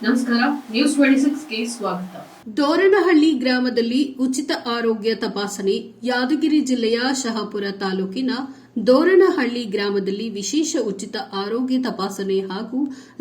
ನಮಸ್ಕಾರ, ನ್ಯೂಸ್ 26ಗೆ ಸ್ವಾಗತ. ದೋರನಹಳ್ಳಿ ಗ್ರಾಮದಲ್ಲಿ ಉಚಿತ ಆರೋಗ್ಯ ತಪಾಸಣೆ. ಯಾದಗಿರಿ ಜಿಲ್ಲೆಯ ಶಹಾಪುರ ತಾಲೂಕಿನ ದೋರನಹಳ್ಳಿ ಗ್ರಾಮದಲ್ಲಿ ವಿಶೇಷ ಉಚಿತ ಆರೋಗ್ಯ ತಪಾಸಣೆ ಹಾಗೂ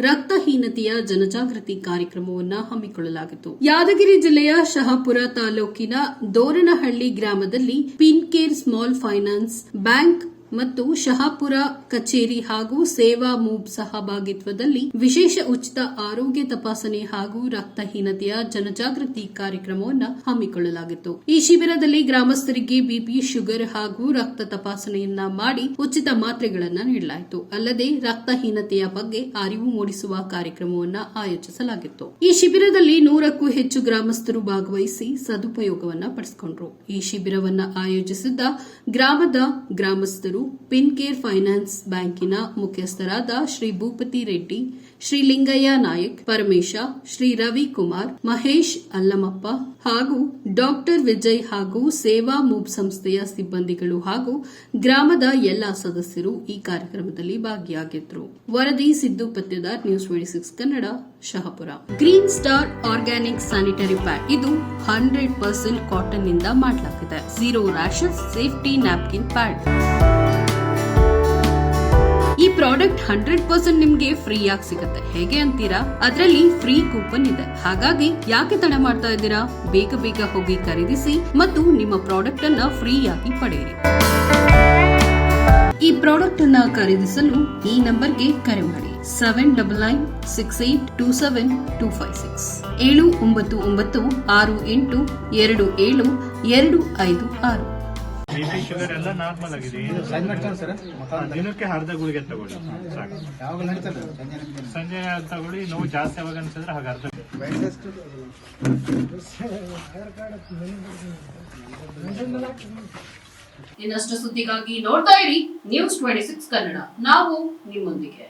ರಕ್ತಹೀನತೆಯ ಜನಜಾಗೃತಿ ಕಾರ್ಯಕ್ರಮವನ್ನು ಹಮ್ಮಿಕೊಳ್ಳಲಾಗಿತ್ತು. ಯಾದಗಿರಿ ಜಿಲ್ಲೆಯ ಶಹಾಪುರ ತಾಲೂಕಿನ ದೋರನಹಳ್ಳಿ ಗ್ರಾಮದಲ್ಲಿ ಪಿನ್ಕೇರ್ ಸ್ಮಾಲ್ ಫೈನಾನ್ಸ್ ಬ್ಯಾಂಕ್ ಮತ್ತು ಶಹಾಪುರ ಕಚೇರಿ ಹಾಗೂ ಸೇವಾ ಮೂಬ್ ಸಹಭಾಗಿತ್ವದಲ್ಲಿ ವಿಶೇಷ ಉಚಿತ ಆರೋಗ್ಯ ತಪಾಸಣೆ ಹಾಗೂ ರಕ್ತಹೀನತೆಯ ಜನಜಾಗೃತಿ ಕಾರ್ಯಕ್ರಮವನ್ನು ಹಮ್ಮಿಕೊಳ್ಳಲಾಗಿತ್ತು. ಈ ಶಿಬಿರದಲ್ಲಿ ಗ್ರಾಮಸ್ಥರಿಗೆ ಬಿಪಿ, ಶುಗರ್ ಹಾಗೂ ರಕ್ತ ತಪಾಸಣೆಯನ್ನ ಮಾಡಿ ಉಚಿತ ಮಾತ್ರೆಗಳನ್ನು ನೀಡಲಾಯಿತು. ಅಲ್ಲದೆ ರಕ್ತಹೀನತೆಯ ಬಗ್ಗೆ ಅರಿವು ಮೂಡಿಸುವ ಕಾರ್ಯಕ್ರಮವನ್ನು ಆಯೋಜಿಸಲಾಗಿತ್ತು. ಈ ಶಿಬಿರದಲ್ಲಿ 100ಕ್ಕೂ ಹೆಚ್ಚು ಗ್ರಾಮಸ್ಥರು ಭಾಗವಹಿಸಿ ಸದುಪಯೋಗವನ್ನು ಪಡಿಸಿಕೊಂಡರು. ಈ ಶಿಬಿರವನ್ನು ಆಯೋಜಿಸಿದ್ದ ಗ್ರಾಮದ ಗ್ರಾಮಸ್ಥರು ಪಿನ್ಕೇರ್ ಫೈನಾನ್ಸ್ ಬ್ಯಾಂಕಿನ ಮುಖ್ಯಸ್ಥರಾದ ಶ್ರೀ ಭೂಪತಿ ರೆಡ್ಡಿ, ಶ್ರೀ ಲಿಂಗಯ್ಯ ನಾಯಕ್, ಪರಮೇಶ, ಶ್ರೀ ರವಿಕುಮಾರ್, ಮಹೇಶ್ ಅಲ್ಲಮಪ್ಪ ಹಾಗೂ ಡಾಕ್ಟರ್ ವಿಜಯ್ ಹಾಗೂ ಸೇವಾ ಮೂಬ್ ಸಂಸ್ಥೆಯ ಸಿಬ್ಬಂದಿಗಳು ಹಾಗೂ ಗ್ರಾಮದ ಎಲ್ಲಾ ಸದಸ್ಯರು ಈ ಕಾರ್ಯಕ್ರಮದಲ್ಲಿ ಭಾಗಿಯಾಗಿದ್ದರು. ವರದಿ Siddu Pattedar, news 26 Kannada, Shahapur. Green star organic sanitary pad ಇದು 100% ಕಾಟನ್ ನಿಂದ ಮಾಡಲಾಗಿದೆ. 0 ರ್ಯಾಷಸ್ ಸೇಫ್ಟಿ ನ್ಯಾಪ್ಕಿನ್ ಪ್ಯಾಡ್. ಈ ಪ್ರಾಡಕ್ಟ್ 100% ನಿಮ್ಗೆ ಫ್ರೀ ಆಗಿ ಸಿಗುತ್ತೆ. ಹೇಗೆ ಅಂತೀರಾ? ಅದರಲ್ಲಿ ಫ್ರೀ ಕೂಪನ್ ಇದೆ. ಹಾಗಾಗಿ ಯಾಕೆ ತಡ ಮಾಡ್ತಾ ಇದ್ದೀರಾ? ಬೇಗ ಹೋಗಿ ಖರೀದಿಸಿ ಮತ್ತು ನಿಮ್ಮ ಪ್ರಾಡಕ್ಟ್ ಅನ್ನ ಫ್ರೀ ಆಗಿ ಪಡೆಯಿರಿ. ಈ ಪ್ರಾಡಕ್ಟ್ ಅನ್ನ ಖರೀದಿಸಲು ಈ ನಂಬರ್ಗೆ ಕರೆ ಮಾಡಿ 7996827256 79968272256. ಬಿಪಿ ಶುಗರ್ ಎಲ್ಲ ನಾರ್ಮಲ್ ಆಗಿದೆ. ದಿನಕ್ಕೆ ಅರ್ಧ ಗುಳಿಗೆ ತಗೊಳ್ಳಿ ಸಾಕು. ಸಂಜೆ ತಗೊಳ್ಳಿ. ನೋವು ಜಾಸ್ತಿ ಯಾವಾಗ ಅನ್ಸಿದ್ರೆ ಹಾಗೆ ಅರ್ಧ. ಇನ್ನಷ್ಟು ಸುದ್ದಿಗಾಗಿ ನೋಡ್ತಾ ಇರಿ ನ್ಯೂಸ್ 26 ಕನ್ನಡ. ನಾವು ನಿಮ್ಮೊಂದಿಗೆ.